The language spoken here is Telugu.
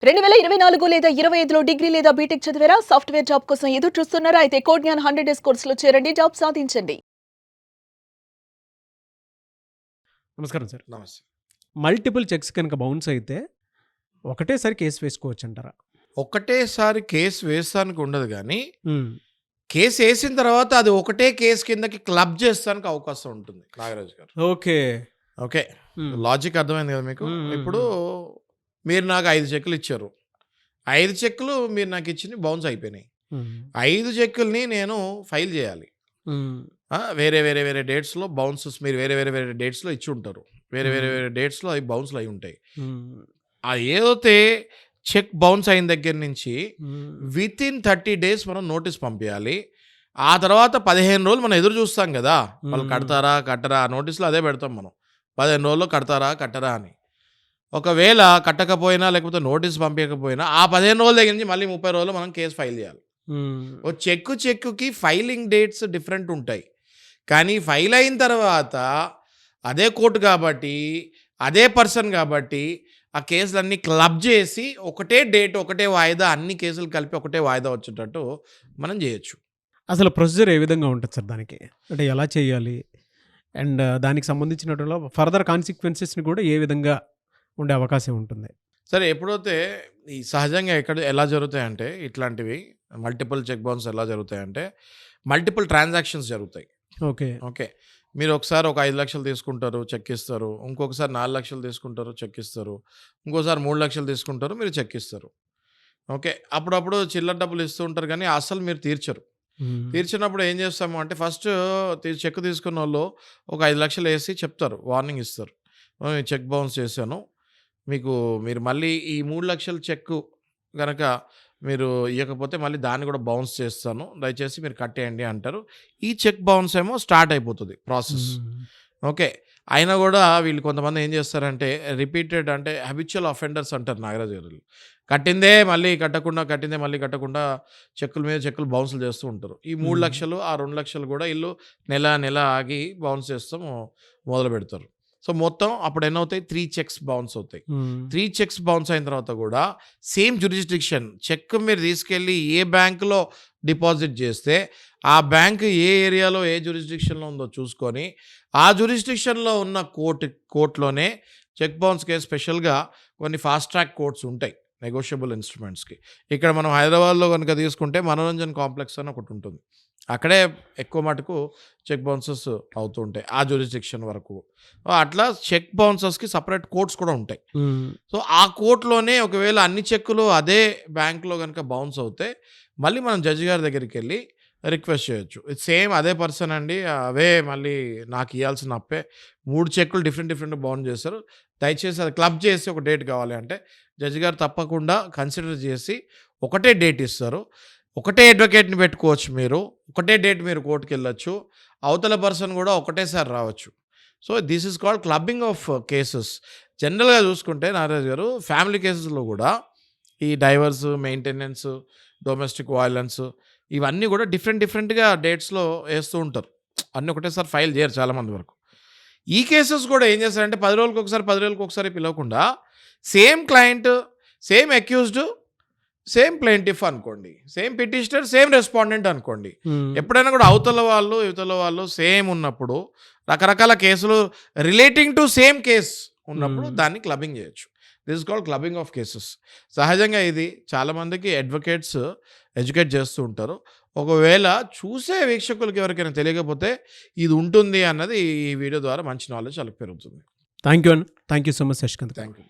2024 లేదా 25లో డిగ్రీ లేదా బీటెక్ చదివారా? సాఫ్ట్‌వేర్ జాబ్ కోసం ఎదురు చూస్తున్నారా? అయితే కోడ్ జ్ఞాన్ 100 డేస్ కోర్సులో చేరండి. జాబ్ సాధించండి. నమస్కారం సార్. నమస్తే. మల్టిపుల్ చెక్స్ కనుక బౌన్స్ అయితే ఒకటేసారి కేసు వేసుకోవచ్చంటారా? ఒకటేసారి కేసు వేస్తానికి ఉండదు గానీ, హ్మ్. కేసు ఏసిన తర్వాత అది ఒకటే కేసు కిందకి క్లబ్ చేస్తానికి అవకాశం ఉంటుంది నాగరాజు గారు. ఓకే. ఓకే. హ్మ్. లాజిక్ అర్థమైంది కదా మీకు? హ్మ్, హ్మ్, ఇప్పుడు మీరు నాకు 5 చెక్కులు ఇచ్చారు. 5 చెక్కులు మీరు నాకు ఇచ్చినవి బౌన్స్ అయిపోయినాయి. హ్మ్. 5 చెక్కుల్ని నేను ఫైల్ చేయాలి. హ్మ్. వేరే డేట్స్‌లో బౌన్సెస్ మీరు వేరే డేట్స్‌లో ఇచ్చి ఉంటారు. వేరే డేట్స్‌లో అవి బౌన్స్‌లు అయి ఉంటాయి. హ్మ్. ఏదైతే చెక్ బౌన్స్ అయిన దగ్గర నుంచి హ్మ్. వితిన్ 30 డేస్ మనం నోటీస్ పంపించాలి. ఆ తర్వాత 15 రోజులు మనం ఎదురు చూస్తాం కదా! వాళ్ళు కడతారా? కట్టరా? ఆ నోటీస్‌లో అదే పెడతాం మనం. 15 రోజుల్లో కడతారా? కట్టరా? అని. ఒకవేళ కట్టకపోయినా లేకపోతే నోటీస్ పంపించకపోయినా ఆ 15 రోజుల దగ్గర నుంచి మళ్ళీ 30 రోజుల్లో మనం కేస్ ఫైల్ చేయాలి. హ్మ్. ఓ చెక్కుకి ఫైలింగ్ డేట్స్ డిఫరెంట్ ఉంటాయి. కానీ ఫైల్ అయిన తర్వాత అదే కోర్ట్ కాబట్టి, అదే పర్సన్ కాబట్టి ఆ కేసులన్నీ క్లబ్ చేసి ఒకటే డేట్, ఒకటే వాయిదా అన్ని కేసులు కలిపి ఒకటే వాయిదా వచ్చేటట్టు మనం చేయొచ్చు. అసలు ప్రొసీజర్ ఏ విధంగా ఉంటది సార్ దానికి? అంటే ఎలా చేయాలి? అండ్ దానికి సంబంధించినటువంటి ఫర్దర్ కాన్సిక్వెన్సెస్‌ని కూడా ఏ విధంగా ఉండే అవకాశం ఉంటుంది? సరే ఎప్పుడైతే ఈ సహజంగా ఎలా జరుగుతాయంటే ఇట్లాంటివి మల్టిపుల్ చెక్ బౌన్స్ ఎలా జరుగుతాయంటే మల్టిపుల్ ట్రాన్సాక్షన్స్ జరుగుతాయి. ఓకే. ఓకే. మీరు ఒకసారి ఒక 5,00,000 తీసుకుంటారు, చెక్ ఇస్తారు. ఇంకొకసారి 4,00,000 తీసుకుంటారు, చెక్ ఇస్తారు. ఇంకోసారి 3,00,000 తీసుకుంటారు, మీరు చెక్ ఇస్తారు. ఓకే. అప్పుడప్పుడు చిల్లర డబ్బులు ఇస్తూ ఉంటారు గానీ, అస్సలు మీరు తీర్చరు. హ్మ్. తీర్చినప్పుడు ఏం చేస్తాము అంటే ఫస్ట్ చెక్ తీసుకున్నోళ్ళు ఒక 5,00,000 ఏసి చెప్తారు. వార్నింగ్ ఇస్తారు. చెక్ బౌన్స్ చేశాను. మీరు మళ్ళీ ఈ 3,00,000 చెక్కు గనక మీరు ఇయ్యకపోతే మళ్ళీ దాన్ని కూడా బౌన్స్ చేస్తాను. దయచేసి మీరు కట్టేయండి అంటారు. ఈ చెక్ బౌన్స్ ఏమో స్టార్ట్ అయిపోతది ప్రాసెస్. హ్మ్. ఓకే. అయినా గూడా వీళ్ళు కొంతమంది ఏం చేస్తారంటే రిపీటెడ్ అంటే హ్యాబిచ్యువల్ అఫెండర్స్ అంటారు నాగరాజు గారు. కట్టిందే మళ్ళీ కట్టకుండా చెక్కుల మీద చెక్కులు బౌన్స్‌లు చేస్తూ ఉంటారు. ఈ 3,00,000 ఆ 2,00,000 కూడా ఈళ్ళు నెల ఆగి బౌన్స్ చేస్తాం మొదలుపెడతారు. సో, మొత్తం అప్పుడు ఎన్నవుతాయి 3 చెక్స్ బౌన్స్ అవుతాయి. హ్మ్. 3 చెక్స్ బౌన్స్ అయిన తర్వాత గూడా సేమ్ జ్యూరిస్డిక్షన్ చెక్ మీరు తీసుకెళ్ళి ఏ బ్యాంక్‌లో డిపాజిట్ చేస్తే, ఆ బ్యాంక్ ఏ ఏరియాలో ఏ జ్యూరిస్డిక్షన్‌లో ఉందో చూసుకొని, ఆ జ్యూరిస్డిక్షన్‌లో ఉన్న కోర్ట్‌లోనే చెక్ బౌన్స్‌కి స్పెషల్‌గా కొన్ని ఫాస్ట్ ట్రాక్ కోర్ట్స్ ఉంటాయి. నెగోషియబుల్ ఇన్‌స్ట్రుమెంట్స్‌కి. ఇక్కడ మనం హైదరాబాద్‌లో గనుక తీసుకుంటే మనోరంజన్ కాంప్లెక్స్ అని ఒకటుంటుంది. అక్కడే ఎక్కువ మటుకు చెక్ బౌన్సెస్ అవుతూ ఉంటాయి. ఆ జ్యూరిస్డిక్షన్ వరకు. అట్లా చెక్ బౌన్సర్స్‌కి సెపరేట్ కోర్ట్స్ కూడా ఉంటాయి. హ్మ్. సో, ఆ కోర్ట్‌లోనే ఒకవేళ అన్ని చెక్కులు అదే బ్యాంక్‌లో గనుక బౌన్స్ అవుతే, మళ్ళీ మనం జడ్జి గారి దగ్గరికెళ్ళి రిక్వెస్ట్ చేయొచ్చు. సేమ్ అదే పర్సన్ అండి. అవే మళ్ళీ నాకియ్యాల్సిన అప్పే 3 చెక్కులు డిఫరెంట్ బౌన్స్ చేశారు. దయచేసి అది క్లబ్ చేసి ఒక డేట్ కావాలి అంటే, జడ్జి గారు తప్పకుండా కన్సిడర్ చేసి ఒకటే డేట్ ఇస్తారు. ఒకటే అడ్వకేట్‌ని పెట్టుకోవచ్చు మీరు. ఒకటే డేట్ మీరు కోర్ట్‌కెళ్ళొచ్చు. అవతల పర్సన్ కూడా ఒకటేసారి రావచ్చు. So, this is called clubbing of cases. జనరల్‌గా చూసుకుంటే నాగరాజు గారు ఫ్యామిలీ కేసెస్‌లో కూడా ఈ డైవర్స్, మెయింటెనెన్స్, డొమెస్టిక్ వయలెన్స్ ఇవన్నీ కూడా డిఫరెంట్‌గా డేట్స్‌లో ఏస్తూ ఉంటారు. అన్నీ ఒకటేసారి ఫైల్ చేయరు చాలామంది వరకు. ఈ కేసెస్ కూడా ఏం చేస్తారంటే 10 రోజులకొకసారి పిలవకుండా same client, same accused, same plaintiff అనుకోండి. సేమ్ పిటిషనర్, సేమ్ రెస్పాండెంట్ అనుకోండి. హ్మ్. ఎప్పుడైనా కూడా అవతల వాళ్ళు, ఇవతల వాళ్ళు సేమ్ ఉన్నప్పుడు రకరకాల కేసులు రిలేటింగ్ టు సేమ్ కేస్ ఉన్నప్పుడు దాన్ని క్లబ్బింగ్ చేయొచ్చు. This is called clubbing of cases. సహజంగా ఇది చాలామందికి అడ్వకేట్స్ ఎడ్యుకేట్ చేస్తూ ఉంటారు. ఒకవేళ చూసే వీక్షకులకి ఎవరికైనా తెలియకపోతే ఇది ఉంటుంది అన్నది ఈ వీడియో ద్వారా మంచి నాలెడ్జ్ వాళ్ళకి పెరుగుతుంది. థాంక్ యూ అండి. Thank you so much Shashikanth garu. Thank you.